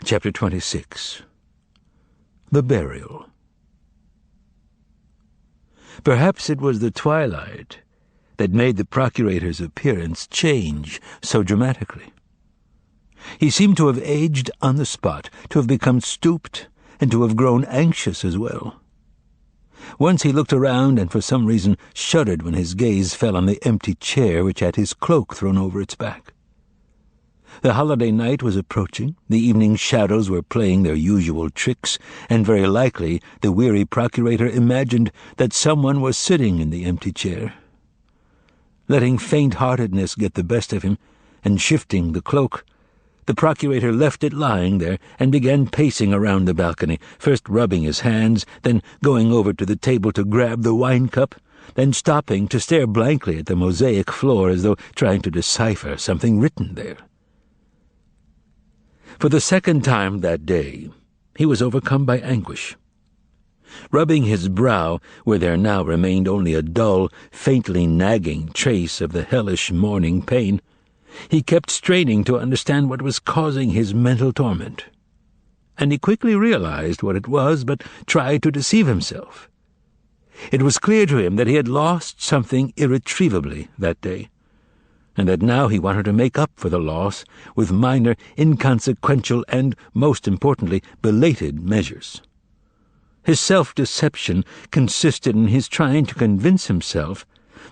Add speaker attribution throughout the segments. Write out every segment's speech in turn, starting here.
Speaker 1: Chapter 26. The Burial. Perhaps it was the twilight that made the procurator's appearance change so dramatically. He seemed to have aged on the spot, to have become stooped, and to have grown anxious as well. Once he looked around and for some reason shuddered when his gaze fell on the empty chair which had his cloak thrown over its back. The holiday night was approaching, the evening shadows were playing their usual tricks, and very likely the weary procurator imagined that someone was sitting in the empty chair. Letting faint-heartedness get the best of him, and shifting the cloak, the procurator left it lying there and began pacing around the balcony, first rubbing his hands, then going over to the table to grab the wine-cup, then stopping to stare blankly at the mosaic floor as though trying to decipher something written there. For the second time that day, he was overcome by anguish. Rubbing his brow, where there now remained only a dull, faintly nagging trace of the hellish morning pain, he kept straining to understand what was causing his mental torment. And he quickly realized what it was, but tried to deceive himself. It was clear to him that he had lost something irretrievably that day, and that now he wanted to make up for the loss with minor, inconsequential, and, most importantly, belated measures. His self-deception consisted in his trying to convince himself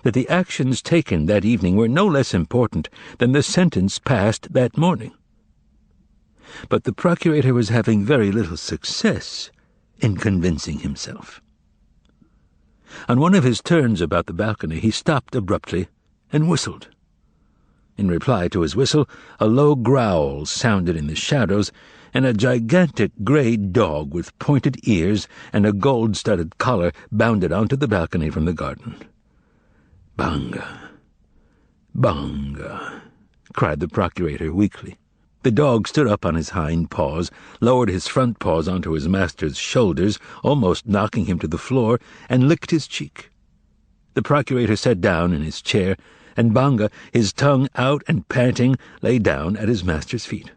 Speaker 1: that the actions taken that evening were no less important than the sentence passed that morning. But the procurator was having very little success in convincing himself. On one of his turns about the balcony, he stopped abruptly and whistled. In reply to his whistle, a low growl sounded in the shadows, and a gigantic grey dog with pointed ears and a gold-studded collar bounded onto the balcony from the garden. "Banga! Banga!" cried the procurator weakly. The dog stood up on his hind paws, lowered his front paws onto his master's shoulders, almost knocking him to the floor, and licked his cheek. The procurator sat down in his chair, and Banga, his tongue out and panting, lay down at his master's feet.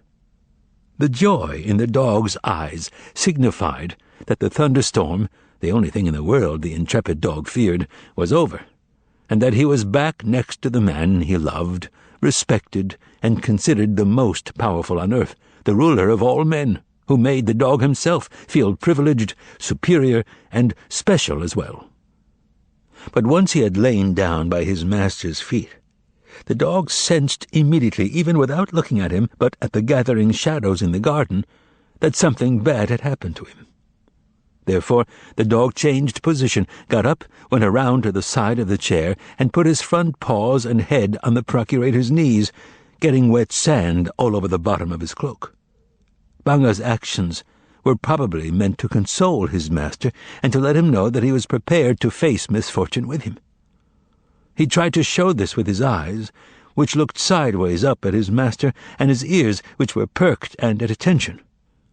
Speaker 1: The joy in the dog's eyes signified that the thunderstorm, the only thing in the world the intrepid dog feared, was over, and that he was back next to the man he loved, respected, and considered the most powerful on earth, the ruler of all men, who made the dog himself feel privileged, superior, and special as well. But once he had lain down by his master's feet, the dog sensed immediately, even without looking at him, but at the gathering shadows in the garden, that something bad had happened to him. Therefore the dog changed position, got up, went around to the side of the chair, and put his front paws and head on the procurator's knees, getting wet sand all over the bottom of his cloak. Banga's actions were probably meant to console his master and to let him know that he was prepared to face misfortune with him. He tried to show this with his eyes, which looked sideways up at his master, and his ears, which were perked and at attention.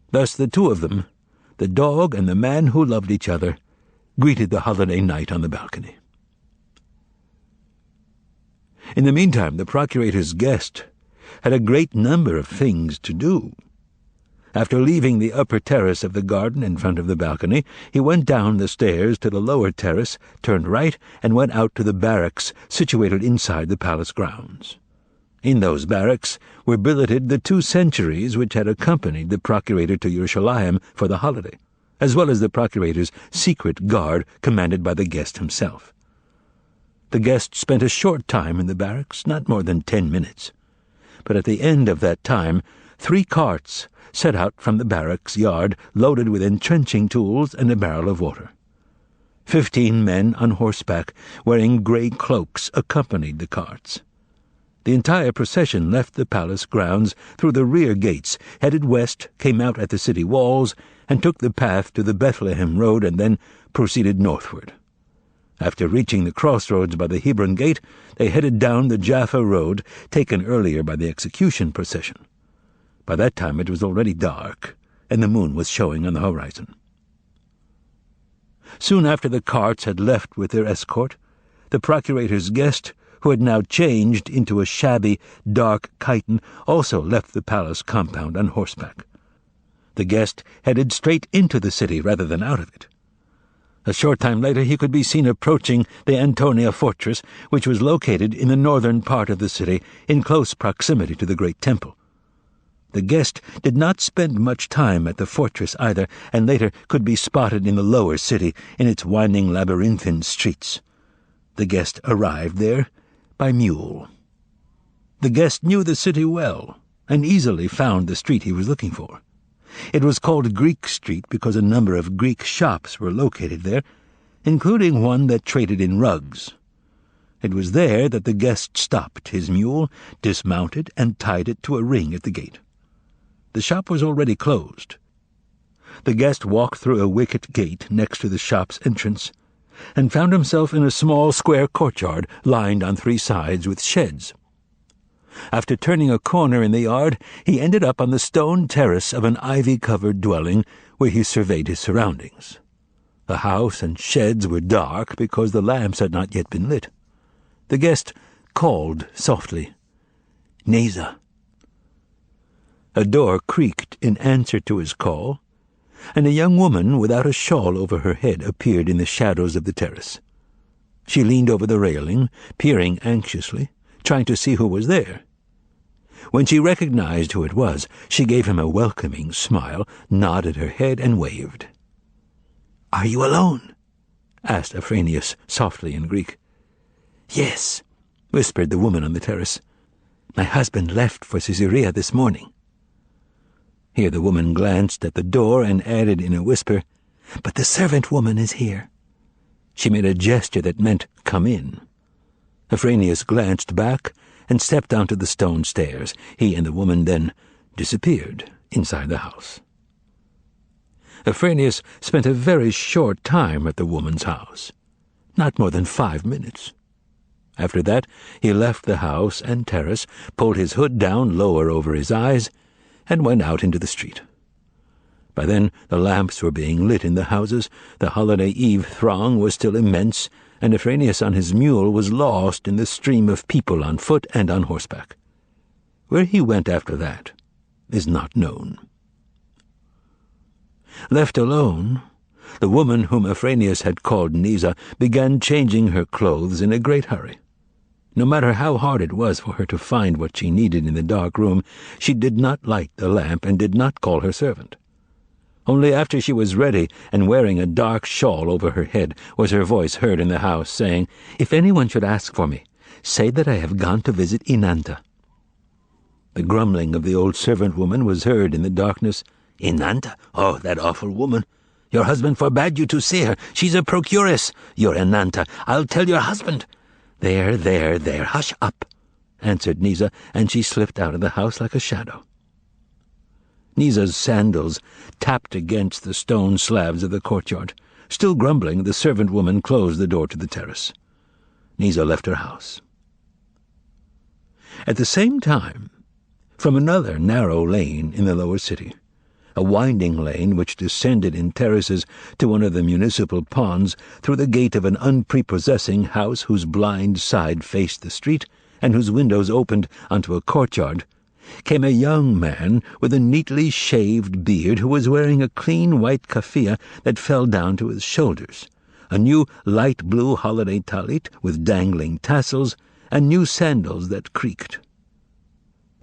Speaker 1: Thus the two of them, the dog and the man who loved each other, greeted the holiday night on the balcony. In the meantime, the procurator's guest had a great number of things to do. After leaving the upper terrace of the garden in front of the balcony, he went down the stairs to the lower terrace, turned right, and went out to the barracks situated inside the palace grounds. In those barracks were billeted the 2 centuries which had accompanied the procurator to Yerushalayim for the holiday, as well as the procurator's secret guard commanded by the guest himself. The guest spent a short time in the barracks, not more than 10 minutes, but at the end of that time 3 carts set out from the barracks yard loaded with entrenching tools and a barrel of water. 15 men on horseback, wearing grey cloaks, accompanied the carts. The entire procession left the palace grounds through the rear gates, headed west, came out at the city walls, and took the path to the Bethlehem road, and then proceeded northward. After reaching the crossroads by the Hebron gate, they headed down the Jaffa road, taken earlier by the execution procession. By that time it was already dark, and the moon was showing on the horizon. Soon after the carts had left with their escort, the procurator's guest, who had now changed into a shabby, dark chiton, also left the palace compound on horseback. The guest headed straight into the city rather than out of it. A short time later he could be seen approaching the Antonia fortress, which was located in the northern part of the city, in close proximity to the great temple. The guest did not spend much time at the fortress either, and later could be spotted in the lower city, in its winding labyrinthine streets. The guest arrived there by mule. The guest knew the city well, and easily found the street he was looking for. It was called Greek Street because a number of Greek shops were located there, including one that traded in rugs. It was there that the guest stopped his mule, dismounted, and tied it to a ring at the gate. The shop was already closed. The guest walked through a wicket gate next to the shop's entrance, and found himself in a small square courtyard lined on 3 sides with sheds. After turning a corner in the yard, he ended up on the stone terrace of an ivy-covered dwelling where he surveyed his surroundings. The house and sheds were dark because the lamps had not yet been lit. The guest called softly, "Neza." A door creaked in answer to his call, and a young woman without a shawl over her head appeared in the shadows of the terrace. She leaned over the railing, peering anxiously, trying to see who was there. When she recognized who it was, she gave him a welcoming smile, nodded her head, and waved. "Are you alone?" asked Afranius softly in Greek. "Yes," whispered the woman on the terrace. "My husband left for Caesarea this morning." Here the woman glanced at the door and added in a whisper, "But the servant woman is here." She made a gesture that meant, "Come in." Afranius glanced back and stepped onto the stone stairs. He and the woman then disappeared inside the house. Afranius spent a very short time at the woman's house, not more than 5 minutes. After that, he left the house and terrace, pulled his hood down lower over his eyes, and went out into the street. By then the lamps were being lit in the houses, the holiday eve throng was still immense, and Afranius on his mule was lost in the stream of people on foot and on horseback. Where he went after that is not known. Left alone, the woman whom Afranius had called Neza began changing her clothes in a great hurry. No matter how hard it was for her to find what she needed in the dark room, she did not light the lamp and did not call her servant. Only after she was ready and wearing a dark shawl over her head was her voice heard in the house, saying, "If anyone should ask for me, say that I have gone to visit Inanta." The grumbling of the old servant woman was heard in the darkness. "Inanta? Oh, that awful woman! Your husband forbade you to see her. She's a procuress. You're Inanta. I'll tell your husband." There, hush up," answered Neza, and she slipped out of the house like a shadow. Neza's sandals tapped against the stone slabs of the courtyard. Still grumbling, the servant woman closed the door to the terrace. Neza left her house. At the same time, from another narrow lane in the lower city, a winding lane which descended in terraces to one of the municipal ponds through the gate of an unprepossessing house whose blind side faced the street and whose windows opened onto a courtyard, came a young man with a neatly shaved beard who was wearing a clean white keffiyeh that fell down to his shoulders, a new light blue holiday talit with dangling tassels, and new sandals that creaked.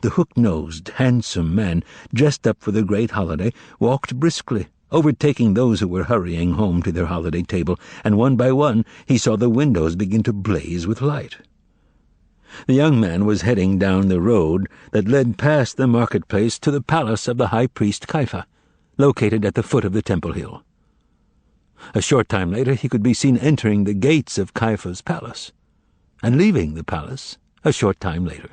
Speaker 1: The hook-nosed, handsome man, dressed up for the great holiday, walked briskly, overtaking those who were hurrying home to their holiday table, and one by one he saw the windows begin to blaze with light. The young man was heading down the road that led past the marketplace to the palace of the high priest Caiapha, located at the foot of the temple hill. A short time later he could be seen entering the gates of Caiapha's palace, and leaving the palace a short time later.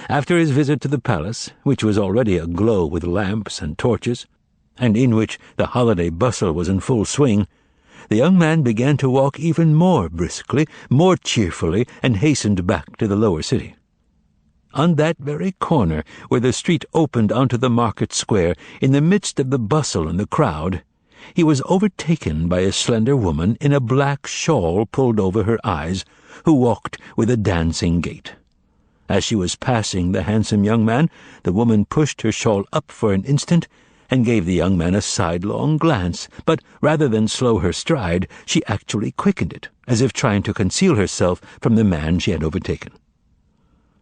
Speaker 1: After his visit to the palace, which was already aglow with lamps and torches, and in which the holiday bustle was in full swing, the young man began to walk even more briskly, more cheerfully, and hastened back to the lower city. On that very corner, where the street opened onto the market square, in the midst of the bustle and the crowd, he was overtaken by a slender woman in a black shawl pulled over her eyes, who walked with a dancing gait. As she was passing the handsome young man, the woman pushed her shawl up for an instant and gave the young man a sidelong glance, but rather than slow her stride, she actually quickened it, as if trying to conceal herself from the man she had overtaken.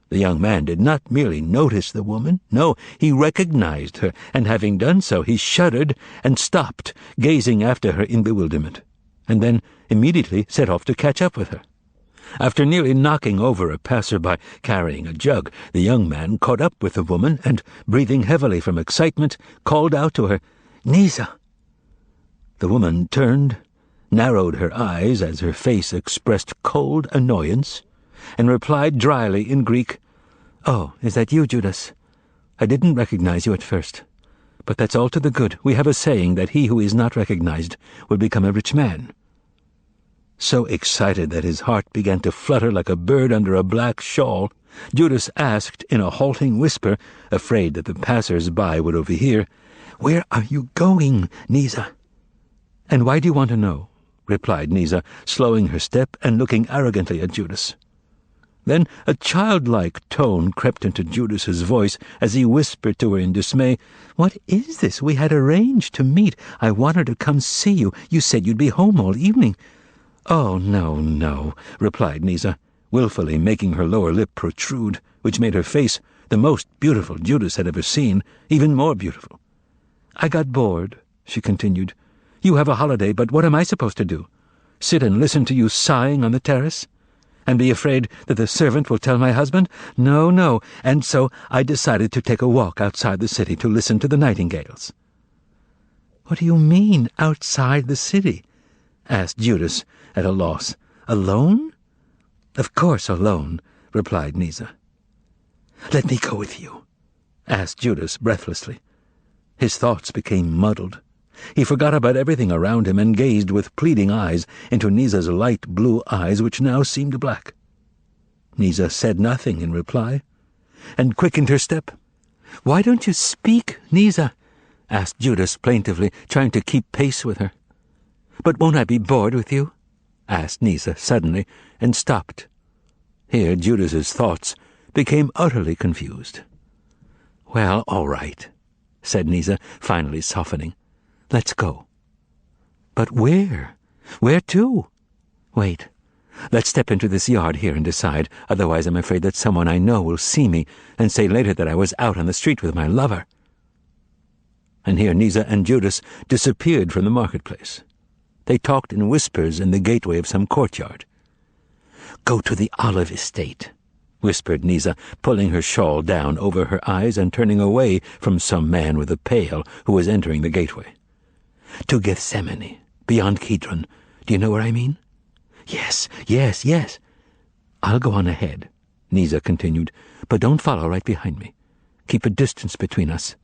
Speaker 1: The young man did not merely notice the woman, no, he recognized her, and having done so, he shuddered and stopped, gazing after her in bewilderment, and then immediately set off to catch up with her. After nearly knocking over a passer-by carrying a jug, the young man caught up with the woman and, breathing heavily from excitement, called out to her, "Nisa!" The woman turned, narrowed her eyes as her face expressed cold annoyance, and replied dryly in Greek, "Oh, is that you, Judas? I didn't recognize you at first. But that's all to the good. We have a saying that he who is not recognized will become a rich man." So excited that his heart began to flutter like a bird under a black shawl, Judas asked in a halting whisper, afraid that the passers-by would overhear, "Where are you going, Nisa?" "And why do you want to know?" replied Nisa, slowing her step and looking arrogantly at Judas. Then a childlike tone crept into Judas's voice as he whispered to her in dismay, "What is this? We had arranged to meet. I wanted to come see you. You said you'd be home all evening." "Oh, no," replied Nisa, wilfully making her lower lip protrude, which made her face, the most beautiful Judas had ever seen, even more beautiful. "I got bored," she continued. "You have a holiday, but what am I supposed to do? Sit and listen to you sighing on the terrace? And be afraid that the servant will tell my husband? No, and so I decided to take a walk outside the city to listen to the nightingales." "What do you mean, outside the city?" asked Judas, at a loss. "Alone?" "Of course alone," replied Nisa. "Let me go with you," asked Judas breathlessly. His thoughts became muddled. He forgot about everything around him and gazed with pleading eyes into Nisa's light blue eyes, which now seemed black. Nisa said nothing in reply, and quickened her step. "Why don't you speak, Nisa?" asked Judas plaintively, trying to keep pace with her. "But won't I be bored with you?" asked Nisa suddenly, and stopped. Here Judas's thoughts became utterly confused. "Well, all right," said Nisa, finally softening. "Let's go." "But where? Where to?" "Wait. Let's step into this yard here and decide, otherwise I'm afraid that someone I know will see me and say later that I was out on the street with my lover." And here Nisa and Judas disappeared from the marketplace. They talked in whispers in the gateway of some courtyard. "Go to the olive estate," whispered Nisa, pulling her shawl down over her eyes and turning away from some man with a pail who was entering the gateway. "To Gethsemane, beyond Kidron. Do you know where I mean?" Yes. "I'll go on ahead," Nisa continued, "but don't follow right behind me. Keep a distance between us.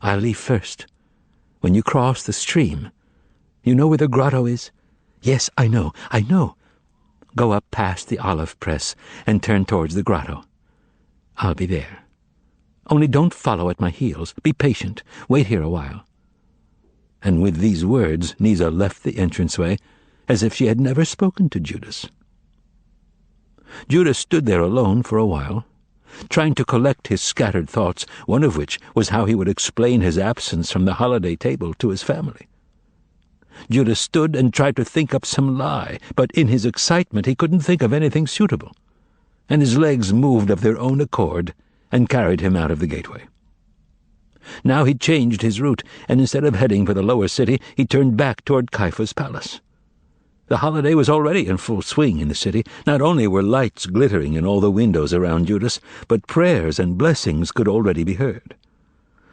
Speaker 1: I'll leave first. When you cross the stream, you know where the grotto is?" "Yes, I know. Go up past the olive press and turn towards the grotto. I'll be there. Only don't follow at my heels. Be patient. Wait here a while." And with these words, Nisa left the entranceway as if she had never spoken to Judas. Judas stood there alone for a while, trying to collect his scattered thoughts, one of which was how he would explain his absence from the holiday table to his family. Judas stood and tried to think up some lie, but in his excitement he couldn't think of anything suitable, and his legs moved of their own accord and carried him out of the gateway. Now he changed his route, and instead of heading for the lower city, he turned back toward Caiaphas' palace. The holiday was already in full swing in the city. Not only were lights glittering in all the windows around Judas, but prayers and blessings could already be heard.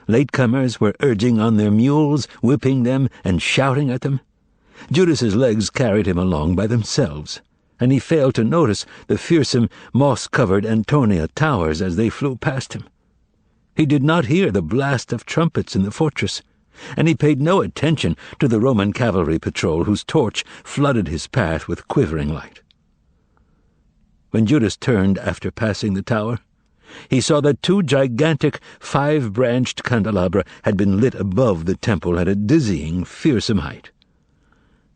Speaker 1: Latecomers were urging on their mules, whipping them, and shouting at them. Judas's legs carried him along by themselves, and he failed to notice the fearsome, moss-covered Antonia towers as they flew past him. He did not hear the blast of trumpets in the fortress, and he paid no attention to the Roman cavalry patrol whose torch flooded his path with quivering light. When Judas turned after passing the tower, he saw that 2 gigantic 5-branched candelabra had been lit above the temple at a dizzying, fearsome height.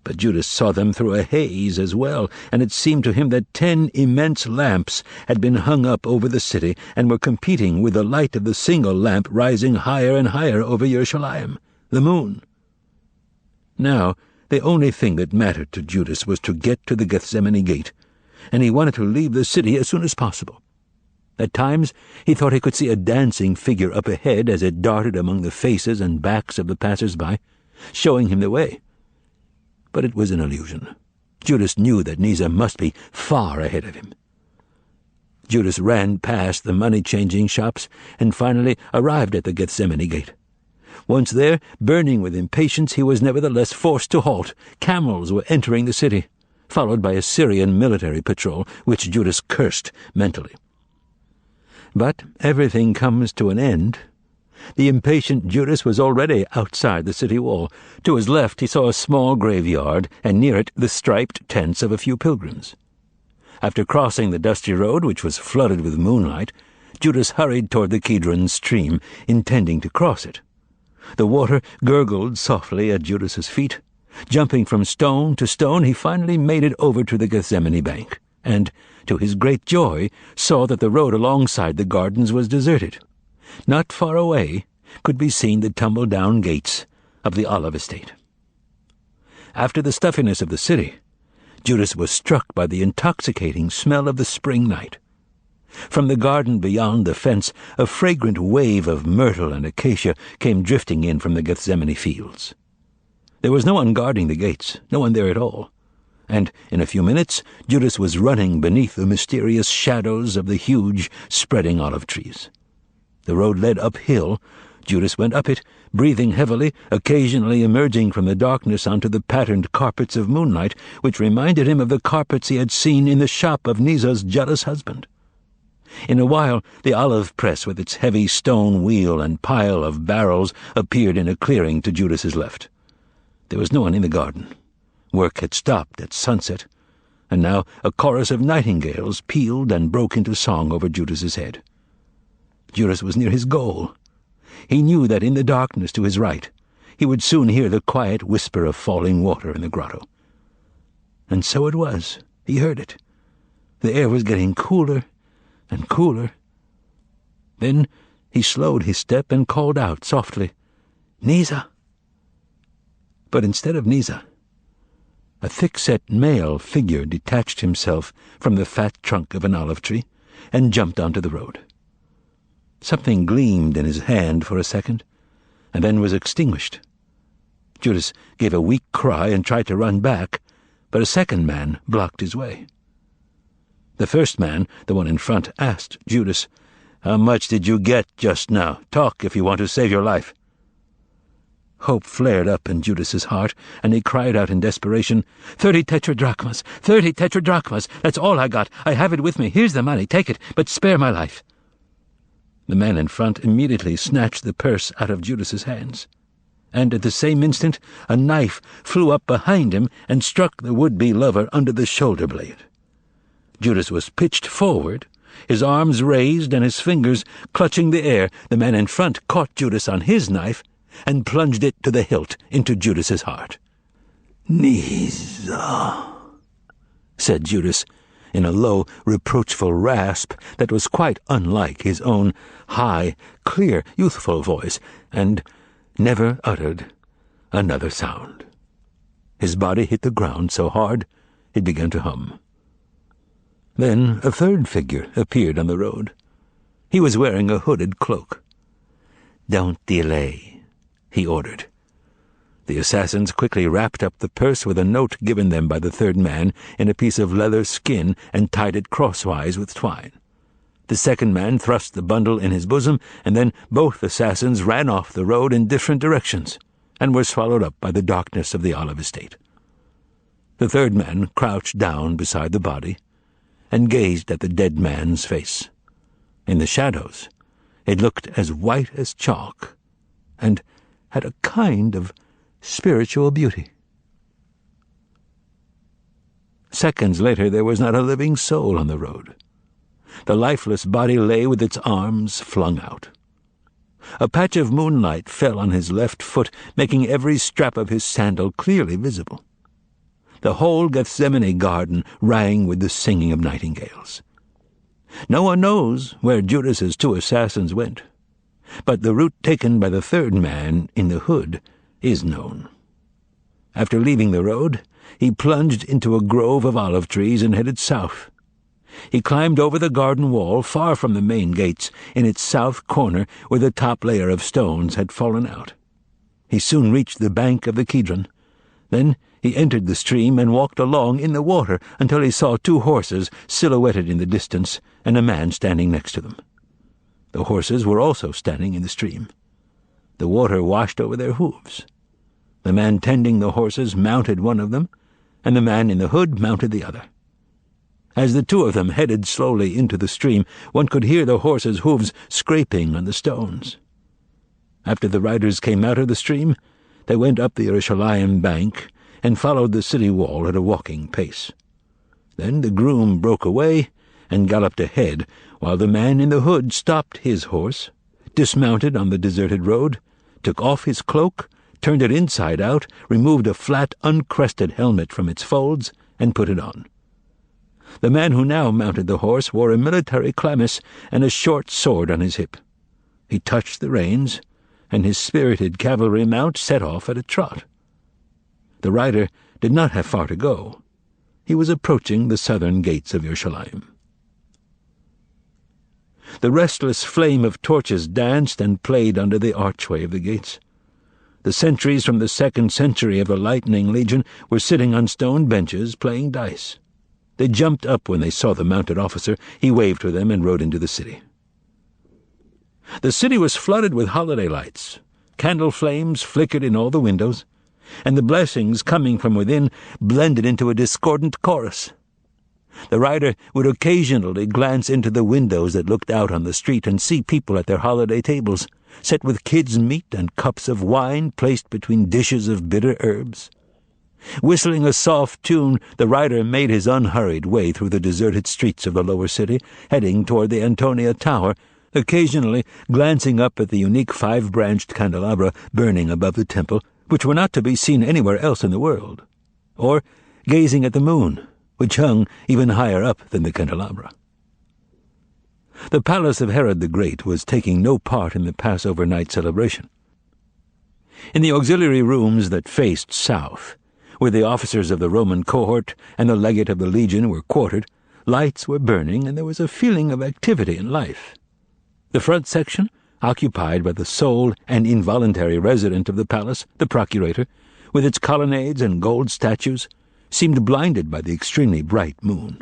Speaker 1: But Judas saw them through a haze as well, and it seemed to him that 10 immense lamps had been hung up over the city and were competing with the light of the single lamp rising higher and higher over Yerushalayim, the moon. Now, the only thing that mattered to Judas was to get to the Gethsemane gate, and he wanted to leave the city as soon as possible. At times, he thought he could see a dancing figure up ahead as it darted among the faces and backs of the passers-by, showing him the way. But it was an illusion. Judas knew that Nisa must be far ahead of him. Judas ran past the money-changing shops and finally arrived at the Gethsemane gate. Once there, burning with impatience, he was nevertheless forced to halt. Camels were entering the city, followed by a Syrian military patrol, which Judas cursed mentally. But everything comes to an end. The impatient Judas was already outside the city wall. To his left he saw a small graveyard, and near it the striped tents of a few pilgrims. After crossing the dusty road, which was flooded with moonlight, Judas hurried toward the Kidron stream, intending to cross it. The water gurgled softly at Judas's feet. Jumping from stone to stone, he finally made it over to the Gethsemane bank, and, to his great joy, saw that the road alongside the gardens was deserted. Not far away could be seen the tumble-down gates of the olive estate. After the stuffiness of the city, Judas was struck by the intoxicating smell of the spring night. From the garden beyond the fence, a fragrant wave of myrtle and acacia came drifting in from the Gethsemane fields. There was no one guarding the gates, no one there at all, and in a few minutes Judas was running beneath the mysterious shadows of the huge, spreading olive trees. The road led uphill. Judas went up it, breathing heavily, occasionally emerging from the darkness onto the patterned carpets of moonlight, which reminded him of the carpets he had seen in the shop of Nisa's jealous husband. In a while, the olive press with its heavy stone wheel and pile of barrels appeared in a clearing to Judas's left. There was no one in the garden. Work had stopped at sunset, and now a chorus of nightingales pealed and broke into song over Judas's head. Judas was near his goal. He knew that in the darkness to his right he would soon hear the quiet whisper of falling water in the grotto. And so it was. He heard it. The air was getting cooler and cooler. Then he slowed his step and called out softly, "Nisa!" But instead of Nisa, a thick-set male figure detached himself from the fat trunk of an olive tree and jumped onto the road. Something gleamed in his hand for a second, and then was extinguished. Judas gave a weak cry and tried to run back, but a second man blocked his way. The first man, the one in front, asked Judas, "How much did you get just now? Talk if you want to save your life." Hope flared up in Judas's heart, and he cried out in desperation, 30 tetradrachmas! 30 tetradrachmas! That's all I got! I have it with me! Here's the money! Take it, but spare my life!" The man in front immediately snatched the purse out of Judas's hands, and at the same instant a knife flew up behind him and struck the would-be lover under the shoulder blade. Judas was pitched forward, his arms raised and his fingers clutching the air. The man in front caught Judas on his knife and plunged it to the hilt into Judas's heart. "Nisa," said Judas, in a low, reproachful rasp that was quite unlike his own high, clear, youthful voice, and never uttered another sound. His body hit the ground so hard it began to hum. Then a third figure appeared on the road. He was wearing a hooded cloak. "Don't delay," he ordered. The assassins quickly wrapped up the purse with a note given them by the third man in a piece of leather skin and tied it crosswise with twine. The second man thrust the bundle in his bosom, and then both assassins ran off the road in different directions and were swallowed up by the darkness of the olive estate. The third man crouched down beside the body and gazed at the dead man's face. In the shadows, it looked as white as chalk and had a kind of spiritual beauty. Seconds later there was not a living soul on the road. The lifeless body lay with its arms flung out. A patch of moonlight fell on his left foot, making every strap of his sandal clearly visible. The whole Gethsemane garden rang with the singing of nightingales. No one knows where Judas's 2 assassins went, but the route taken by the third man in the hood is known. After leaving the road, he plunged into a grove of olive trees and headed south. He climbed over the garden wall far from the main gates, in its south corner where the top layer of stones had fallen out. He soon reached the bank of the Kidron. Then he entered the stream and walked along in the water until he saw 2 horses silhouetted in the distance and a man standing next to them. The horses were also standing in the stream. The water washed over their hooves. The man tending the horses mounted one of them, and the man in the hood mounted the other. As the 2 of them headed slowly into the stream, one could hear the horses' hooves scraping on the stones. After the riders came out of the stream, they went up the Yerushalayim bank and followed the city wall at a walking pace. Then the groom broke away and galloped ahead, while the man in the hood stopped his horse, dismounted on the deserted road, took off his cloak, turned it inside out, removed a flat, uncrested helmet from its folds, and put it on. The man who now mounted the horse wore a military chlamys and a short sword on his hip. He touched the reins, and his spirited cavalry mount set off at a trot. The rider did not have far to go. He was approaching the southern gates of Yerushalayim. The restless flame of torches danced and played under the archway of the gates. The sentries from the 2nd century of the Lightning Legion were sitting on stone benches playing dice. They jumped up when they saw the mounted officer. He waved to them and rode into the city. The city was flooded with holiday lights. Candle flames flickered in all the windows, and the blessings coming from within blended into a discordant chorus. The rider would occasionally glance into the windows that looked out on the street and see people at their holiday tables, set with kids' meat and cups of wine placed between dishes of bitter herbs. Whistling a soft tune, the rider made his unhurried way through the deserted streets of the lower city, heading toward the Antonia Tower, occasionally glancing up at the unique 5-branched candelabra burning above the temple, which were not to be seen anywhere else in the world, or gazing at the moon, which hung even higher up than the candelabra. The palace of Herod the Great was taking no part in the Passover night celebration. In the auxiliary rooms that faced south, where the officers of the Roman cohort and the legate of the legion were quartered, lights were burning and there was a feeling of activity and life. The front section, occupied by the sole and involuntary resident of the palace, the procurator, with its colonnades and gold statues, seemed blinded by the extremely bright moon.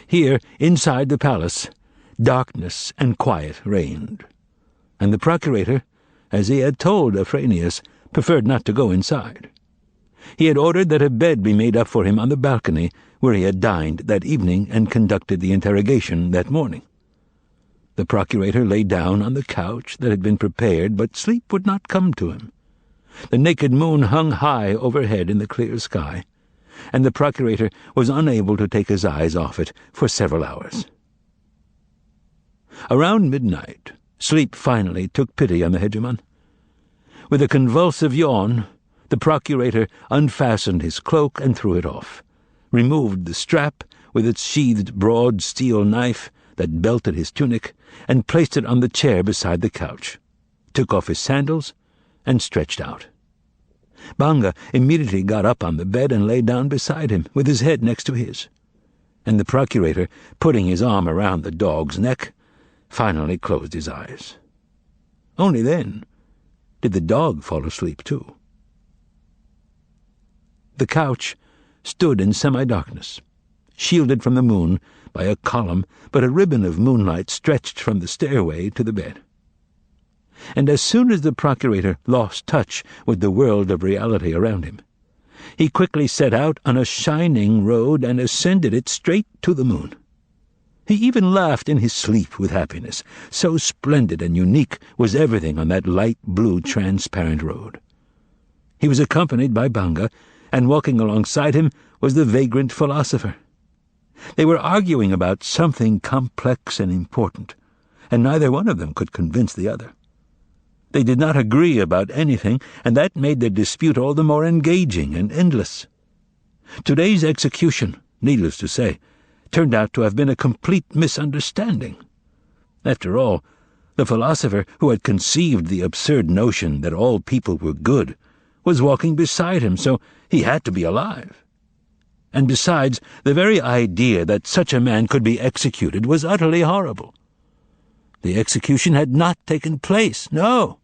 Speaker 1: Here, inside the palace, darkness and quiet reigned, and the procurator, as he had told Afranius, preferred not to go inside. He had ordered that a bed be made up for him on the balcony where he had dined that evening and conducted the interrogation that morning. The procurator lay down on the couch that had been prepared, but sleep would not come to him. The naked moon hung high overhead in the clear sky, and the procurator was unable to take his eyes off it for several hours. Around midnight, sleep finally took pity on the hegemon. With a convulsive yawn, the procurator unfastened his cloak and threw it off, removed the strap with its sheathed broad steel knife that belted his tunic, and placed it on the chair beside the couch, took off his sandals, and stretched out. Banga immediately got up on the bed and lay down beside him, with his head next to his, and the procurator, putting his arm around the dog's neck, finally closed his eyes. Only then did the dog fall asleep too. The couch stood in semi-darkness, shielded from the moon by a column, but a ribbon of moonlight stretched from the stairway to the bed. And as soon as the procurator lost touch with the world of reality around him, he quickly set out on a shining road and ascended it straight to the moon. He even laughed in his sleep with happiness. So splendid and unique was everything on that light blue transparent road. He was accompanied by Banga, and walking alongside him was the vagrant philosopher. They were arguing about something complex and important, and neither one of them could convince the other. They did not agree about anything, and that made their dispute all the more engaging and endless. Today's execution, needless to say, turned out to have been a complete misunderstanding. After all, the philosopher who had conceived the absurd notion that all people were good was walking beside him, so he had to be alive. And besides, the very idea that such a man could be executed was utterly horrible. The execution had not taken place, no.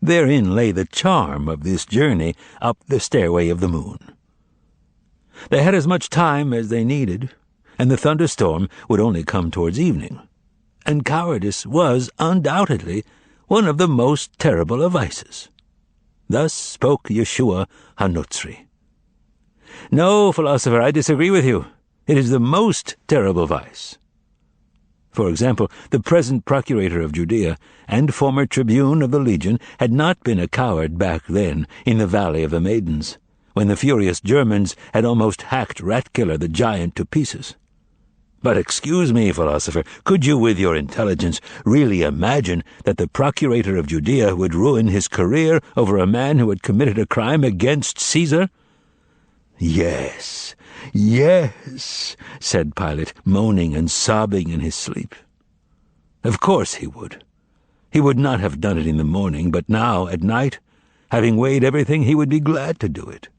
Speaker 1: Therein lay the charm of this journey up the stairway of the moon. They had as much time as they needed, and the thunderstorm would only come towards evening. And cowardice was undoubtedly one of the most terrible of vices. Thus spoke Yeshua HaNotzri. No, philosopher, I disagree with you. It is the most terrible vice. For example, the present procurator of Judea and former tribune of the legion had not been a coward back then in the Valley of the Maidens, when the furious Germans had almost hacked Ratkiller the giant to pieces. But excuse me, philosopher, could you with your intelligence really imagine that the procurator of Judea would ruin his career over a man who had committed a crime against Caesar? Yes, yes, said Pilate, moaning and sobbing in his sleep. Of course he would. He would not have done it in the morning, but now, at night, having weighed everything, he would be glad to do it.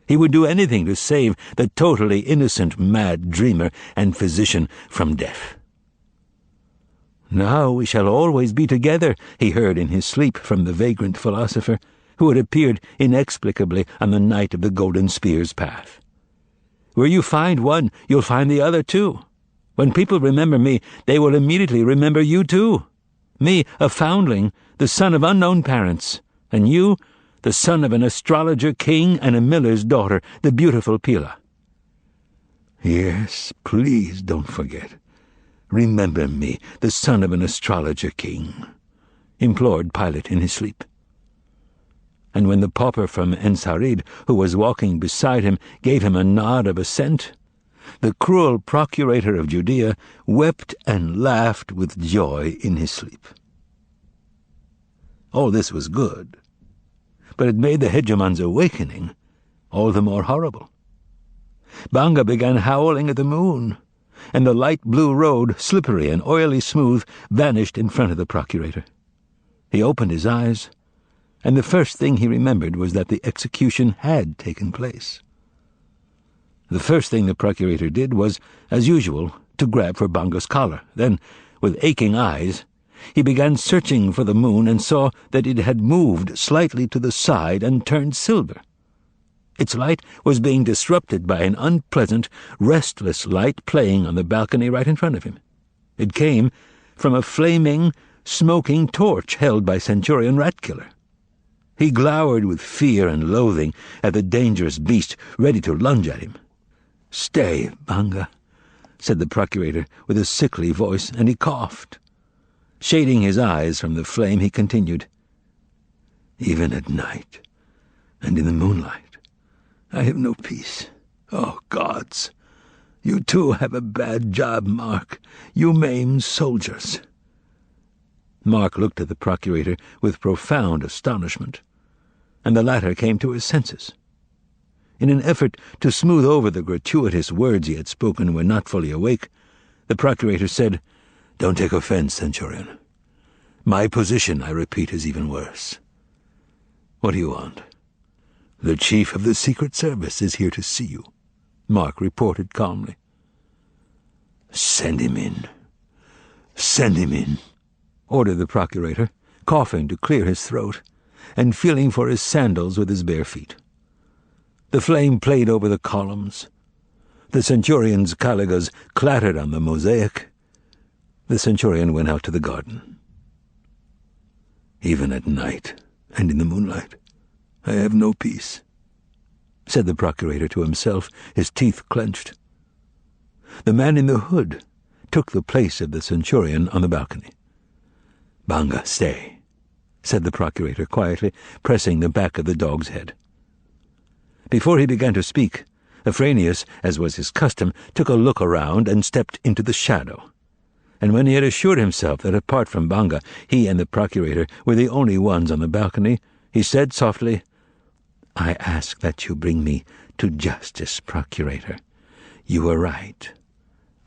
Speaker 1: He would do anything to save the totally innocent mad dreamer and physician from death. Now we shall always be together, he heard in his sleep from the vagrant philosopher, who had appeared inexplicably on the night of the Golden Spear's path. Where you find one, you'll find the other too. When people remember me, they will immediately remember you too. Me, a foundling, the son of unknown parents, and you, the son of an astrologer king and a miller's daughter, the beautiful Pila. Yes, please don't forget. Remember me, the son of an astrologer king, implored Pilate in his sleep. And when the pauper from Ensarid, who was walking beside him, gave him a nod of assent, the cruel procurator of Judea wept and laughed with joy in his sleep. All this was good, but it made the hegemon's awakening all the more horrible. Banga began howling at the moon, and the light blue road, slippery and oily smooth, vanished in front of the procurator. He opened his eyes, and the first thing he remembered was that the execution had taken place. The first thing the procurator did was, as usual, to grab for Banga's collar. Then, with aching eyes, he began searching for the moon and saw that it had moved slightly to the side and turned silver. Its light was being disrupted by an unpleasant, restless light playing on the balcony right in front of him. It came from a flaming, smoking torch held by Centurion Ratkiller. He glowered with fear and loathing at the dangerous beast ready to lunge at him. "Stay, Banga," said the procurator with a sickly voice, and he coughed. Shading his eyes from the flame, he continued, "Even at night, and in the moonlight, I have no peace. Oh, gods! You too have a bad job, Mark. You maim soldiers." Mark looked at the procurator with profound astonishment, and the latter came to his senses. In an effort to smooth over the gratuitous words he had spoken when not fully awake, the procurator said, "Don't take offense, Centurion. My position, I repeat, is even worse. What do you want?" "The chief of the Secret Service is here to see you," Mark reported calmly. "Send him in. Send him in," ordered the procurator, coughing to clear his throat, and feeling for his sandals with his bare feet. The flame played over the columns. The centurion's caligas clattered on the mosaic. The centurion went out to the garden. "Even at night, and in the moonlight, I have no peace," said the procurator to himself, his teeth clenched. The man in the hood took the place of the centurion on the balcony. "Banga, stay," said the procurator quietly, pressing the back of the dog's head. Before he began to speak, Afranius, as was his custom, took a look around and stepped into the shadow. And when he had assured himself that apart from Banga, he and the procurator were the only ones on the balcony, he said softly, I ask that you bring me to justice, Procurator. You were right.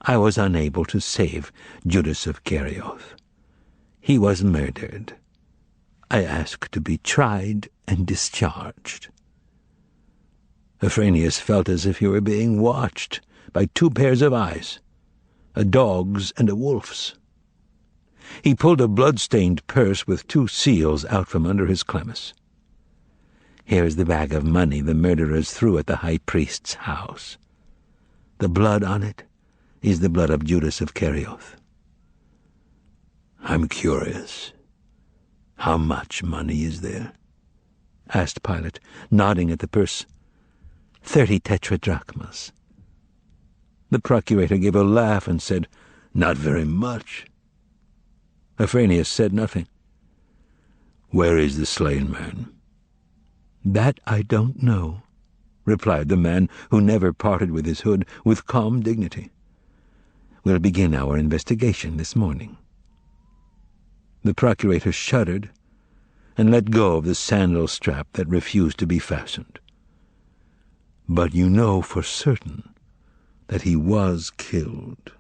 Speaker 1: I was unable to save Judas of Kerioth. He was murdered. I ask to be tried and discharged. Ephrainius felt as if he were being watched by two pairs of eyes, a dog's and a wolf's. He pulled a blood-stained purse with 2 seals out from under his chlamys. Here is the bag of money the murderers threw at the high priest's house. The blood on it is the blood of Judas of Kerioth. I'm curious. How much money is there? Asked Pilate, nodding at the purse. 30 tetradrachmas. The procurator gave a laugh and said, Not very much. Ephrainius said nothing. Where is the slain man? That I don't know, replied the man who never parted with his hood, with calm dignity. We'll begin our investigation this morning. The procurator shuddered and let go of the sandal strap that refused to be fastened. But you know for certain that he was killed.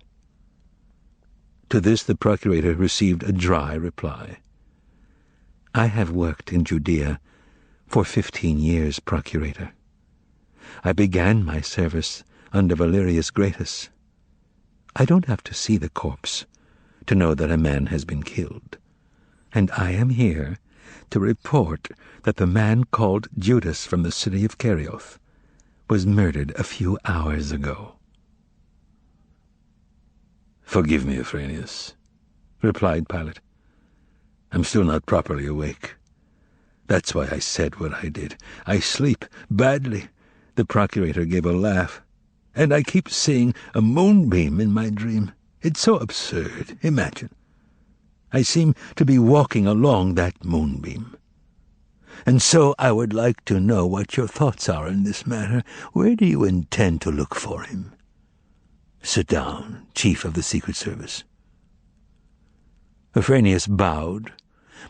Speaker 1: To this the procurator received a dry reply. I have worked in Judea for 15 years, Procurator. I began my service under Valerius Gratus. I don't have to see the corpse to know that a man has been killed. And I am here to report that the man called Judas from the city of Kerioth was murdered a few hours ago. Forgive me, Ephrainius, replied Pilate. I'm still not properly awake. That's why I said what I did. I sleep badly. The procurator gave a laugh. And I keep seeing a moonbeam in my dream. It's so absurd. Imagine. I seem to be walking along that moonbeam. And so I would like to know what your thoughts are in this matter. Where do you intend to look for him? Sit down, Chief of the Secret Service. Ephrainius bowed,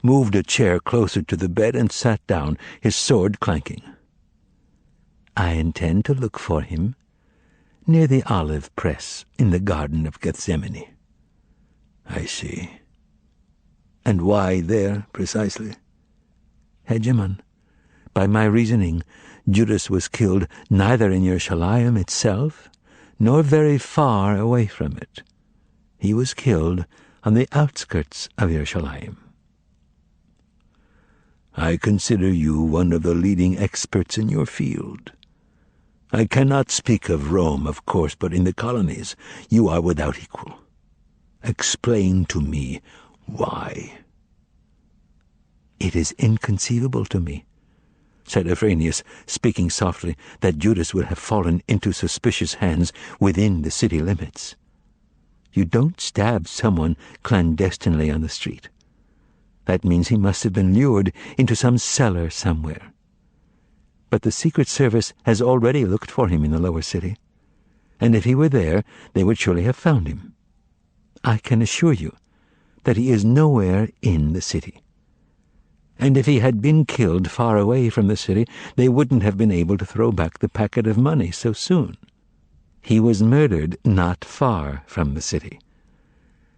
Speaker 1: moved a chair closer to the bed, and sat down, his sword clanking. I intend to look for him near the olive press in the Garden of Gethsemane. I see. And why there, precisely? Hegemon, by my reasoning, Judas was killed neither in Yerushalayim itself, nor very far away from it. He was killed on the outskirts of Yerushalayim. I consider you one of the leading experts in your field. I cannot speak of Rome, of course, but in the colonies you are without equal. Explain to me why. It is inconceivable to me, said Ephrainius, speaking softly, that Judas would have fallen into suspicious hands within the city limits. You don't stab someone clandestinely on the street. That means he must have been lured into some cellar somewhere. But the Secret Service has already looked for him in the lower city, and if he were there, they would surely have found him. I can assure you that he is nowhere in the city. And if he had been killed far away from the city, they wouldn't have been able to throw back the packet of money so soon. He was murdered not far from the city.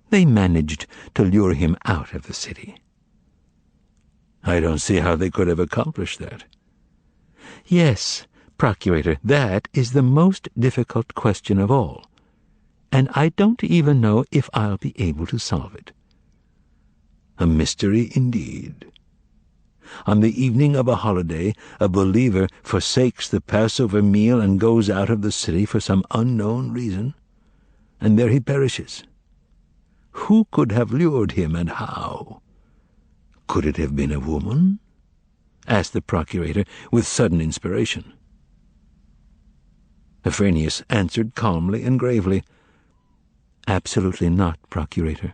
Speaker 1: They managed to lure him out of the city. I don't see how they could have accomplished that. Yes, Procurator, that is the most difficult question of all, and I don't even know if I'll be able to solve it. A mystery indeed. On the evening of a holiday, a believer forsakes the Passover meal and goes out of the city for some unknown reason, and there he perishes. Who could have lured him, and how? Could it have been a woman? Asked the procurator with sudden inspiration. Ephrainius answered calmly and gravely, Absolutely not, Procurator.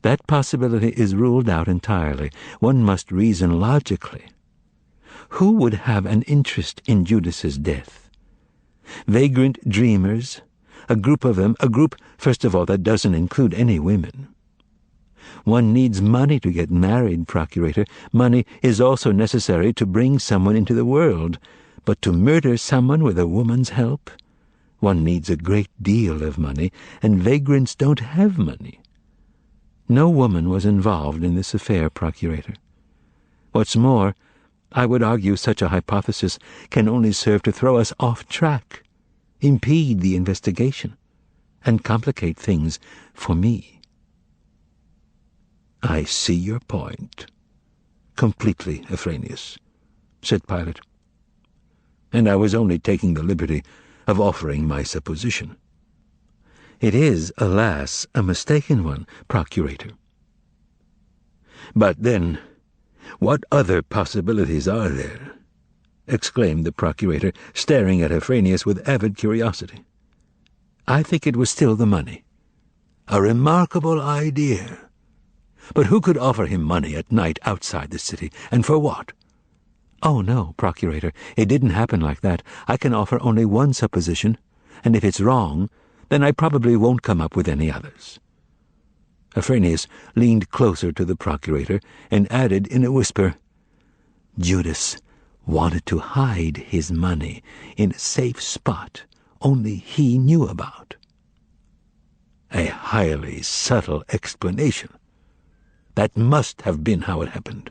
Speaker 1: That possibility is ruled out entirely. One must reason logically. Who would have an interest in Judas's death? Vagrant dreamers, a group of them, a group, first of all, that doesn't include any women. One needs money to get married, Procurator. Money is also necessary to bring someone into the world. But to murder someone with a woman's help? One needs a great deal of money, and vagrants don't have money. No woman was involved in this affair, Procurator. What's more, I would argue such a hypothesis can only serve to throw us off track, impede the investigation, and complicate things for me. I see your point. Completely, Euphranius, said Pilate. And I was only taking the liberty of offering my supposition. It is, alas, a mistaken one, Procurator. But then, what other possibilities are there? Exclaimed the Procurator, staring at Euphranius with avid curiosity. I think it was still the money. A remarkable idea. But who could offer him money at night outside the city, and for what? Oh, no, Procurator, it didn't happen like that. I can offer only one supposition, and if it's wrong, then I probably won't come up with any others. Euphranius leaned closer to the Procurator and added in a whisper, Judas wanted to hide his money in a safe spot only he knew about. A highly subtle explanation. That must have been how it happened.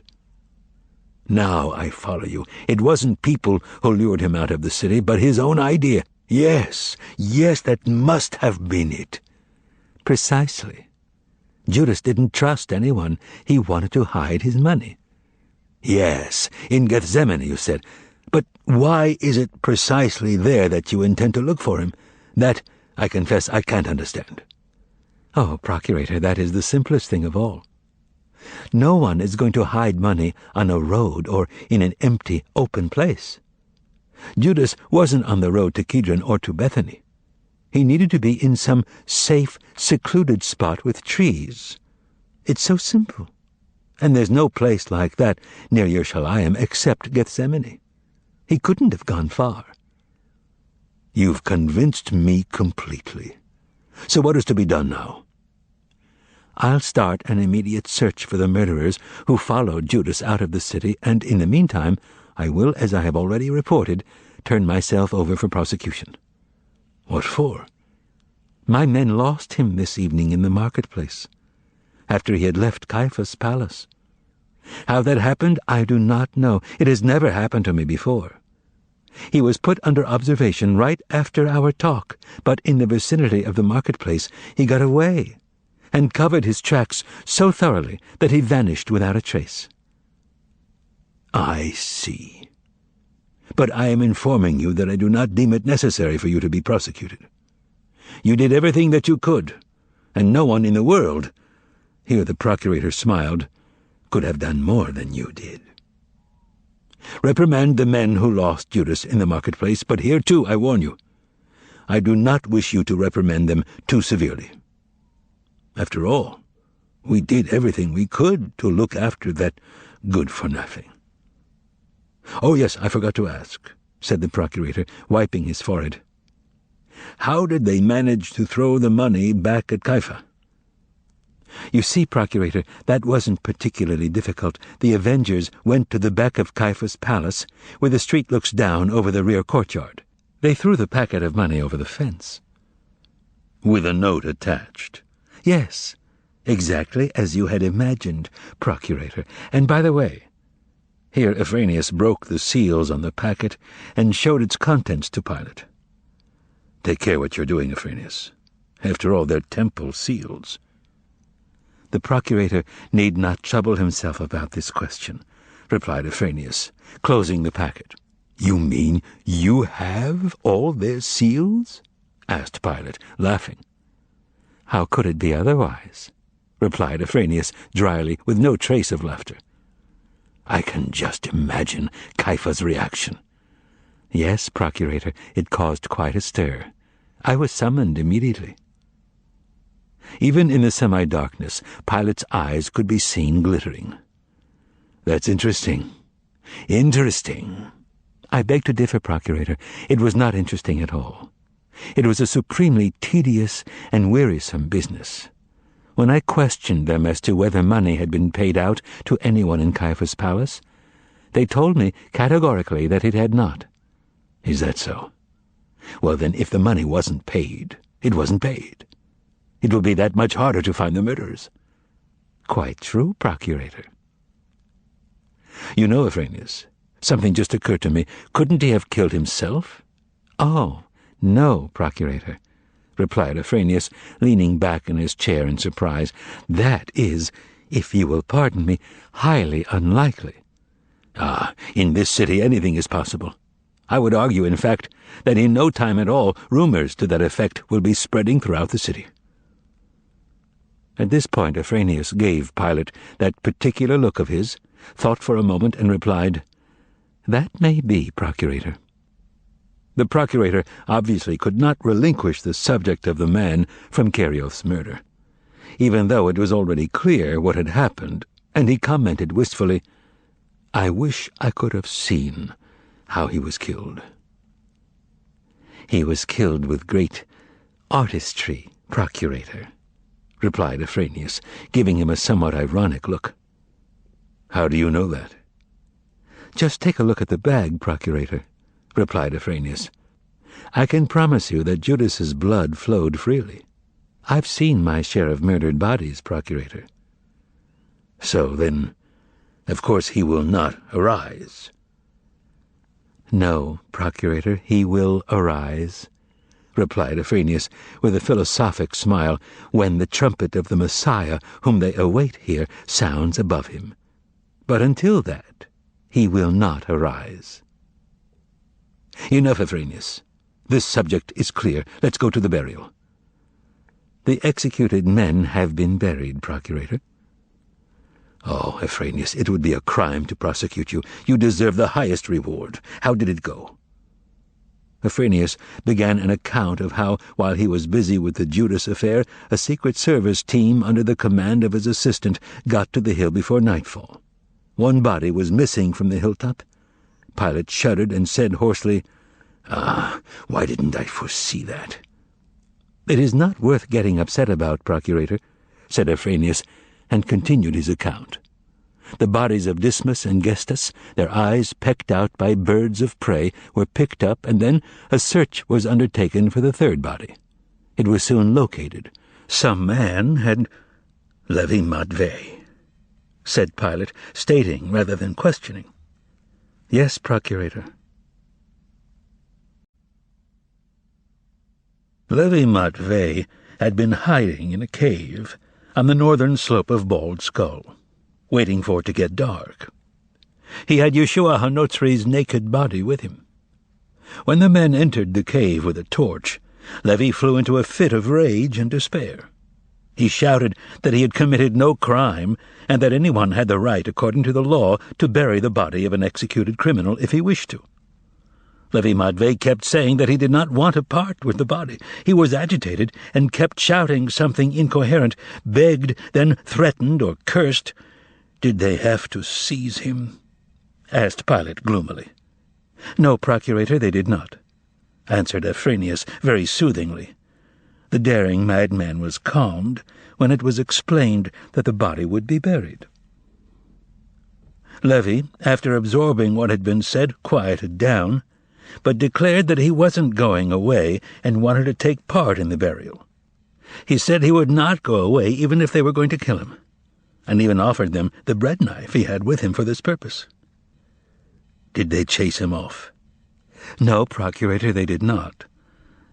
Speaker 1: Now I follow you. It wasn't people who lured him out of the city, but his own idea. Yes, that must have been it. Precisely. Judas didn't trust anyone. He wanted to hide his money. Yes, in Gethsemane, you said. But why is it precisely there that you intend to look for him? That, I confess, I can't understand. Oh, Procurator, that is the simplest thing of all. No one is going to hide money on a road or in an empty, open place. Judas wasn't on the road to Kidron or to Bethany. He needed to be in some safe, secluded spot with trees. It's so simple. And there's no place like that near Yerushalayim except Gethsemane. He couldn't have gone far. You've convinced me completely. So what is to be done now? I'll start an immediate search for the murderers who followed Judas out of the city, and in the meantime, I will, as I have already reported, turn myself over for prosecution. What for? My men lost him this evening in the marketplace, after he had left Caiaphas' palace. How that happened, I do not know. It has never happened to me before. He was put under observation right after our talk, but in the vicinity of the marketplace he got away, and covered his tracks so thoroughly that he vanished without a trace. I see. But I am informing you that I do not deem it necessary for you to be prosecuted. You did everything that you could, and no one in the world, here the Procurator smiled, could have done more than you did. Reprimand the men who lost Judas in the marketplace, but here too I warn you, I do not wish you to reprimand them too severely. After all, we did everything we could to look after that good-for-nothing. Oh, yes, I forgot to ask, said the Procurator, wiping his forehead. How did they manage to throw the money back at Caiaphas? You see, Procurator, that wasn't particularly difficult. The avengers went to the back of Caiaphas' palace, where the street looks down over the rear courtyard. They threw the packet of money over the fence. With a note attached? Yes, exactly as you had imagined, Procurator. And by the way, here Euphranius broke the seals on the packet and showed its contents to Pilate. Take care what you're doing, Euphranius. After all, they're temple seals. The Procurator need not trouble himself about this question, replied Euphranius, closing the packet. You mean you have all their seals? Asked Pilate, laughing. How could it be otherwise? Replied Euphranius dryly, with no trace of laughter. I can just imagine Caiaphas' reaction. Yes, Procurator, it caused quite a stir. I was summoned immediately. Even in the semi-darkness, Pilate's eyes could be seen glittering. That's interesting. Interesting. I beg to differ, Procurator. It was not interesting at all. It was a supremely tedious and wearisome business. When I questioned them as to whether money had been paid out to anyone in Caiaphas' palace, they told me categorically that it had not. Is that so? Well then, if the money wasn't paid, it wasn't paid. It will be that much harder to find the murderers. Quite true, Procurator. You know, Afranius, something just occurred to me. Couldn't he have killed himself? Oh, no, Procurator, replied Afranius, leaning back in his chair in surprise. That is, if you will pardon me, highly unlikely. Ah, in this city anything is possible. I would argue, in fact, that in no time at all rumors to that effect will be spreading throughout the city. At this point Afranius gave Pilate that particular look of his, thought for a moment, and replied, "That may be, Procurator." The Procurator obviously could not relinquish the subject of the man from Kerioth's murder, even though it was already clear what had happened, and he commented wistfully, "I wish I could have seen how he was killed." "He was killed with great artistry, Procurator," replied Afranius, giving him a somewhat ironic look. "How do you know that?" "Just take a look at the bag, Procurator," replied Afranius. "I can promise you that Judas's blood flowed freely. I've seen my share of murdered bodies, Procurator." "So then, of course he will not arise." "No, Procurator, he will arise," replied Afranius with a philosophic smile, "when the trumpet of the Messiah, whom they await here, sounds above him. But until that, he will not arise." "Enough, Afranius. This subject is clear. Let's go to the burial." "The executed men have been buried, Procurator." "Oh, Afranius, it would be a crime to prosecute you. You deserve the highest reward. How did it go?" Afranius began an account of how, while he was busy with the Judas affair, a Secret Service team under the command of his assistant got to the hill before nightfall. One body was missing from the hilltop. Pilate shuddered and said hoarsely, "Ah, why didn't I foresee that?" "It is not worth getting upset about, Procurator," said Afranius, and continued his account. The bodies of Dismas and Gestas, their eyes pecked out by birds of prey, were picked up, and then a search was undertaken for the third body. It was soon located. Some man had... "Levi Matvei," said Pilate, stating rather than questioning. "Yes, Procurator." Levi Matvei had been hiding in a cave on the northern slope of Bald Skull, waiting for it to get dark. He had Yeshua HaNotzri's naked body with him. When the men entered the cave with a torch, Levi flew into a fit of rage and despair. He shouted that he had committed no crime, and that anyone had the right, according to the law, to bury the body of an executed criminal if he wished to. Levi Matvei kept saying that he did not want to part with the body. He was agitated and kept shouting something incoherent, begged, then threatened or cursed. "Did they have to seize him?" asked Pilate gloomily. "No, Procurator, they did not," answered Afranius very soothingly. The daring madman was calmed when it was explained that the body would be buried. Levi, after absorbing what had been said, quieted down, but declared that he wasn't going away and wanted to take part in the burial. He said he would not go away even if they were going to kill him, and even offered them the bread knife he had with him for this purpose. "Did they chase him off?" "No, Procurator, they did not.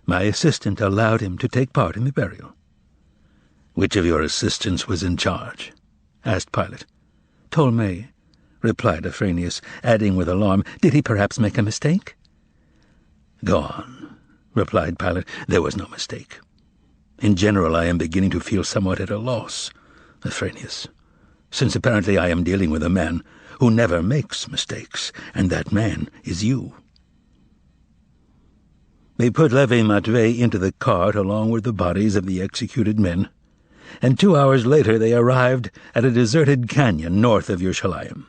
Speaker 1: My assistant allowed him to take part in the burial." "Which of your assistants was in charge?" asked Pilate. "Ptolemy," replied Afranius, adding with alarm, "Did he perhaps make a mistake?" "Go on," replied Pilate. "There was no mistake. In general, I am beginning to feel somewhat at a loss, Afranius, since apparently I am dealing with a man who never makes mistakes, and that man is you." They put Levi Matvei into the cart along with the bodies of the executed men, and 2 hours later they arrived at a deserted canyon north of Yerushalayim.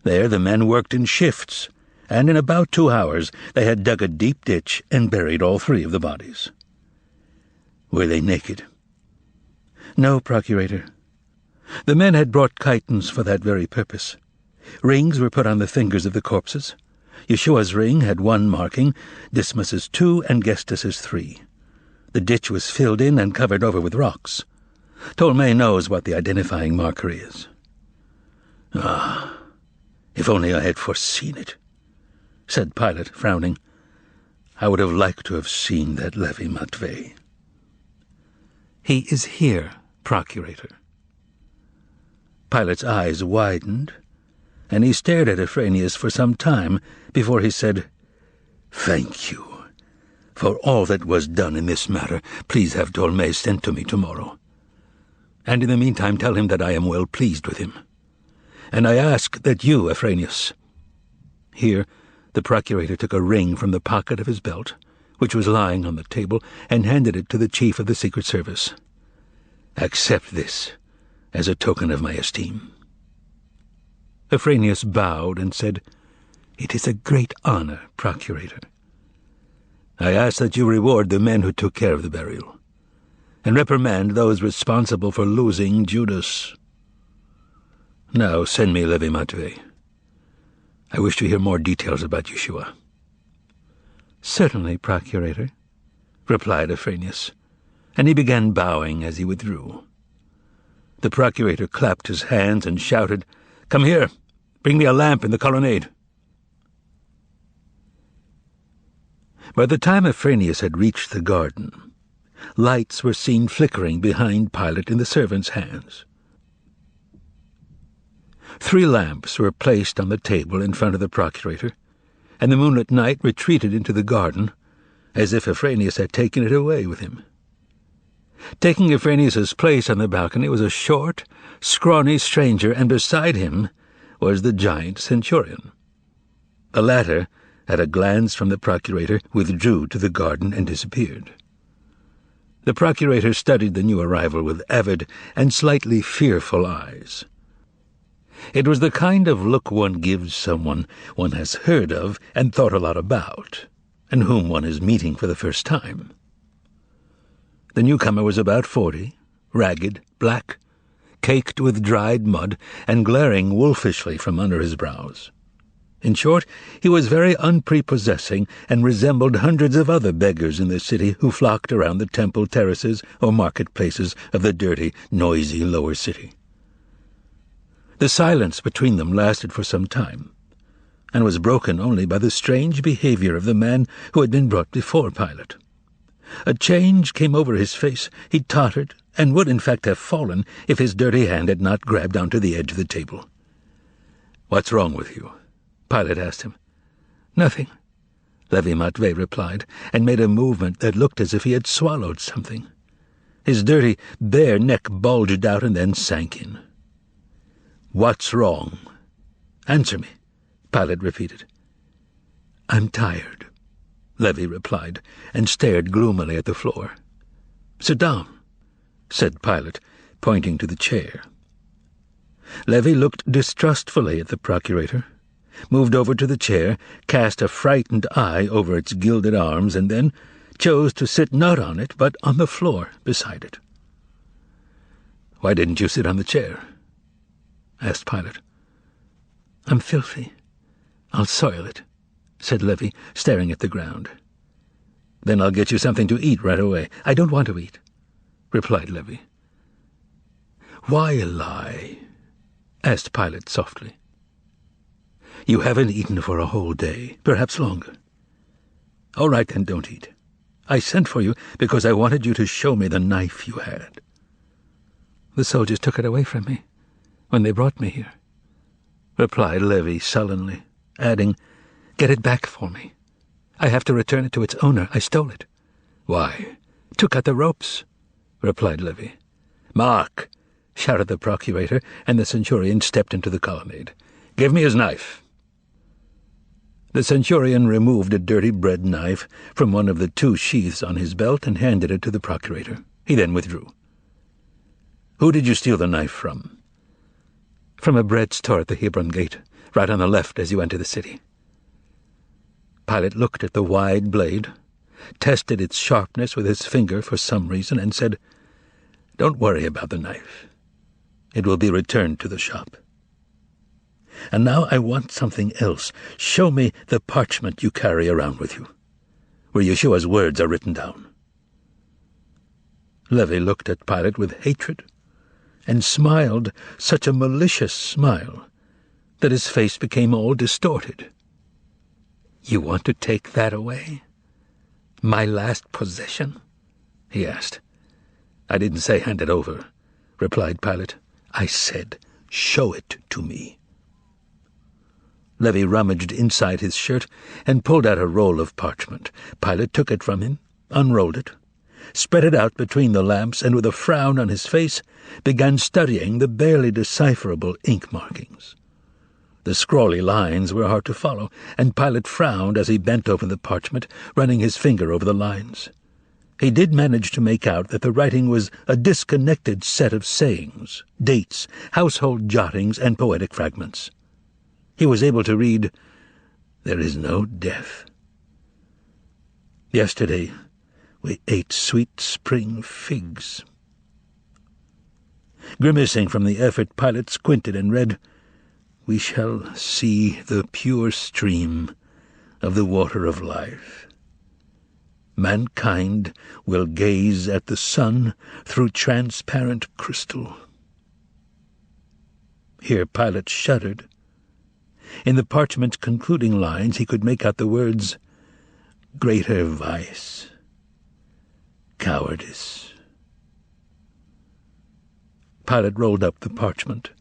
Speaker 1: There the men worked in shifts, and in about 2 hours they had dug a deep ditch and buried all 3 of the bodies. "Were they naked?" No, Procurator. The men had brought chitons for that very purpose. Rings were put on the fingers of the corpses. Yeshua's ring had 1 marking, Dismas's 2, and Gestas's 3. The ditch was filled in and covered over with rocks. Ptolemy knows what the identifying marker is. Ah, if only I had foreseen it, said Pilate, frowning. I would have liked to have seen that Levi Matvei. He is here, Procurator. Pilate's eyes widened, and he stared at Ephraimius for some time before he said, Thank you. For all that was done in this matter, please have Ptolemy sent to me tomorrow. And in the meantime tell him that I am well pleased with him. And I ask that you, Ephraimius. Here the procurator took a ring from the pocket of his belt, which was lying on the table, and handed it to the chief of the Secret Service. Accept this as a token of my esteem. Ephraimius bowed and said, It is a great honor, Procurator. I ask that you reward the men who took care of the burial, and reprimand those responsible for losing Judas. Now send me Levi Matvei. I wish to hear more details about Yeshua. Certainly, Procurator, replied Ephraimius, and he began bowing as he withdrew. The Procurator clapped his hands and shouted, Come here! Bring me a lamp in the colonnade! By the time Ephraimius had reached the garden, lights were seen flickering behind Pilate in the servants' hands. 3 lamps were placed on the table in front of the Procurator, and the moonlit knight retreated into the garden, as if Ephraimius had taken it away with him. Taking Ephraimius's place on the balcony was a short, scrawny stranger, and beside him was the giant centurion. The latter, at a glance from the Procurator, withdrew to the garden and disappeared. The Procurator studied the new arrival with avid and slightly fearful eyes. It was the kind of look one gives someone one has heard of and thought a lot about, and whom one is meeting for the first time. The newcomer was about 40, ragged, black, caked with dried mud, and glaring wolfishly from under his brows. In short, he was very unprepossessing and resembled hundreds of other beggars in the city who flocked around the temple terraces or marketplaces of the dirty, noisy lower city. The silence between them lasted for some time, and was broken only by the strange behavior of the man who had been brought before Pilate. A change came over his face. He tottered, and would in fact have fallen if his dirty hand had not grabbed onto the edge of the table. "What's wrong with you?" Pilate asked him. "Nothing," Levi Matvei replied, and made a movement that looked as if he had swallowed something. His dirty, bare neck bulged out and then sank in. "What's wrong? Answer me," Pilate repeated. "I'm tired," Levi replied, and stared gloomily at the floor. "Sit down," said Pilate, pointing to the chair. Levi looked distrustfully at the procurator, moved over to the chair, cast a frightened eye over its gilded arms, and then chose to sit not on it, but on the floor beside it. "Why didn't you sit on the chair?" asked Pilate. "I'm filthy. I'll soil it," said Levi, staring at the ground. "Then I'll get you something to eat right away." "I don't want to eat," replied Levi. "Why lie?" asked Pilate softly. "You haven't eaten for a whole day, perhaps longer. All right, then, don't eat. I sent for you because I wanted you to show me the knife you had." "The soldiers took it away from me when they brought me here," replied Levi sullenly, adding, "Get it back for me. I have to return it to its owner. I stole it." "Why?" "To cut the ropes," replied Levi. "Mark!" shouted the procurator, and the centurion stepped into the colonnade. "Give me his knife." The centurion removed a dirty bread knife from one of the 2 sheaths on his belt and handed it to the procurator. He then withdrew. "Who did you steal the knife from?" "From a bread store at the Hebron gate, right on the left as you enter the city." Pilate looked at the wide blade, tested its sharpness with his finger for some reason, and said, Don't worry about the knife. It will be returned to the shop. And now I want something else. Show me the parchment you carry around with you, where Yeshua's words are written down." Levi looked at Pilate with hatred, and smiled such a malicious smile that his face became all distorted. "You want to take that away? My last possession?" he asked. "I didn't say hand it over," replied Pilate. "I said, show it to me." Levi rummaged inside his shirt and pulled out a roll of parchment. Pilate took it from him, unrolled it, spread it out between the lamps, and with a frown on his face began studying the barely decipherable ink markings. The scrawly lines were hard to follow, and Pilate frowned as he bent over the parchment, running his finger over the lines. He did manage to make out that the writing was a disconnected set of sayings, dates, household jottings, and poetic fragments. He was able to read, "There is no death. Yesterday we ate sweet spring figs." Grimacing from the effort, Pilate squinted and read, "We shall see the pure stream of the water of life. Mankind will gaze at the sun through transparent crystal." Here Pilate shuddered. In the parchment's concluding lines he could make out the words, "greater vice, cowardice." Pilate rolled up the parchment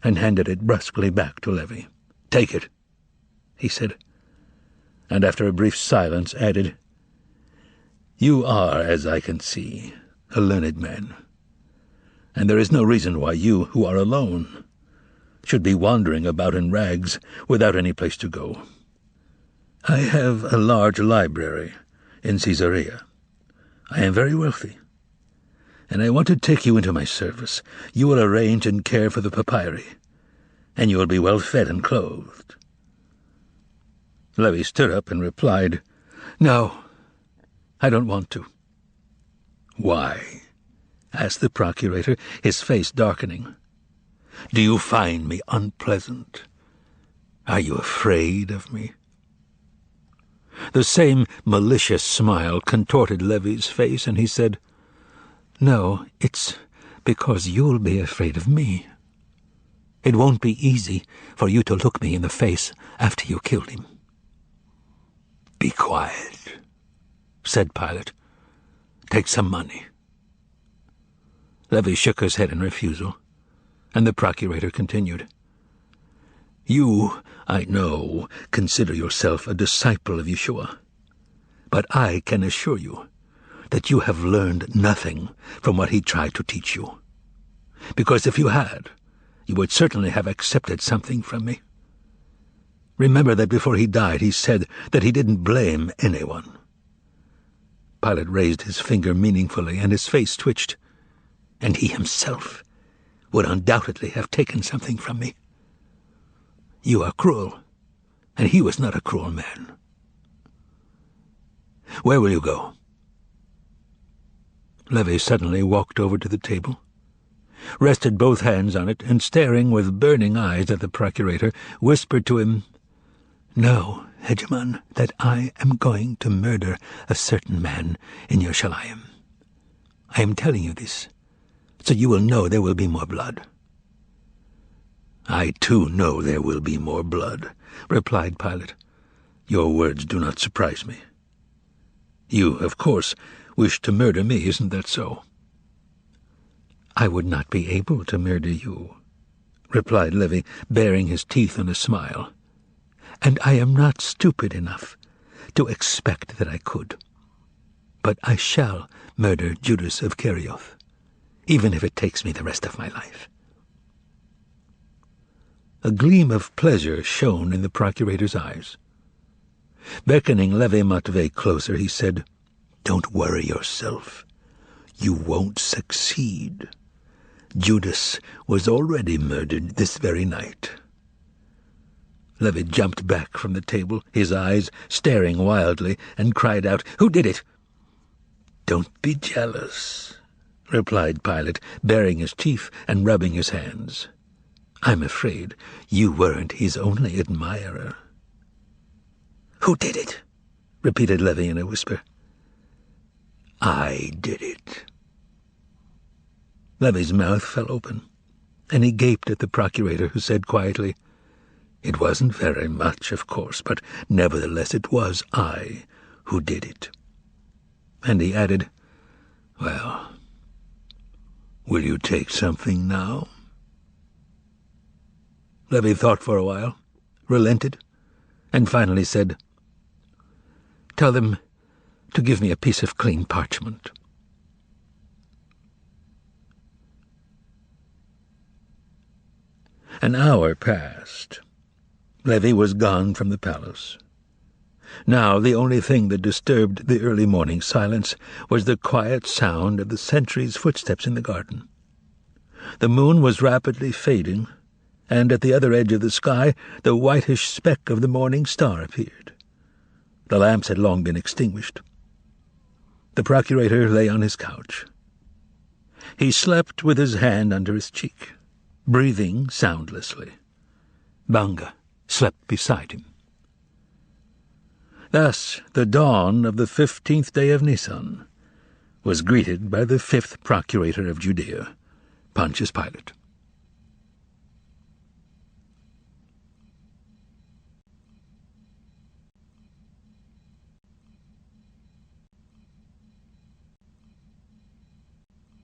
Speaker 1: and handed it brusquely back to Levi. "Take it," he said, and after a brief silence added, "You are, as I can see, a learned man, and there is no reason why you, who are alone, should be wandering about in rags without any place to go. I have a large library in Caesarea. I am very wealthy, and I want to take you into my service. You will arrange and care for the papyri, and you will be well fed and clothed." Levi stood up and replied, "No, I don't want to." "Why?" asked the procurator, his face darkening. "Do you find me unpleasant? Are you afraid of me?" The same malicious smile contorted Levi's face, and he said, "No, it's because you'll be afraid of me. It won't be easy for you to look me in the face after you killed him." "Be quiet," said Pilate. "Take some money." Levi shook his head in refusal, and the procurator continued, "You, I know, consider yourself a disciple of Yeshua, but I can assure you that you have learned nothing from what he tried to teach you, because if you had, you would certainly have accepted something from me. Remember that before he died he said that he didn't blame anyone." Pilate raised his finger meaningfully, and his face twitched. "And he himself would undoubtedly have taken something from me. You are cruel, and he was not a cruel man. Where will you go?" Levi suddenly walked over to the table, rested both hands on it, and staring with burning eyes at the procurator, whispered to him, "Know, Hegemon, that I am going to murder a certain man in Yerushalayim. I am telling you this, so you will know there will be more blood." "I too know there will be more blood," replied Pilate. "Your words do not surprise me. You, of course, wish to murder me, isn't that so?" "I would not be able to murder you," replied Levi, baring his teeth in a smile. "And I am not stupid enough to expect that I could. But I shall murder Judas of Kerioth, even if it takes me the rest of my life." A gleam of pleasure shone in the procurator's eyes. Beckoning Levi Matvei closer, he said, "Don't worry yourself. You won't succeed. Judas was already murdered this very night." Levi jumped back from the table, his eyes staring wildly, and cried out, "Who did it?" "Don't be jealous," replied Pilate, baring his teeth and rubbing his hands. "I'm afraid you weren't his only admirer." "Who did it?" repeated Levy in a whisper. "I did it." Levy's mouth fell open, and he gaped at the procurator, who said quietly, "It wasn't very much, of course, but nevertheless it was I who did it." And he added, "Well, will you take something now?" Levy thought for a while, relented, and finally said, "Tell them to give me a piece of clean parchment." An hour passed. Levy was gone from the palace. Now the only thing that disturbed the early morning silence was the quiet sound of the sentry's footsteps in the garden. The moon was rapidly fading, and at the other edge of the sky the whitish speck of the morning star appeared. The lamps had long been extinguished. The procurator lay on his couch. He slept with his hand under his cheek, breathing soundlessly. Banga slept beside him. Thus the dawn of the 15th day of Nisan was greeted by the 5th procurator of Judea, Pontius Pilate.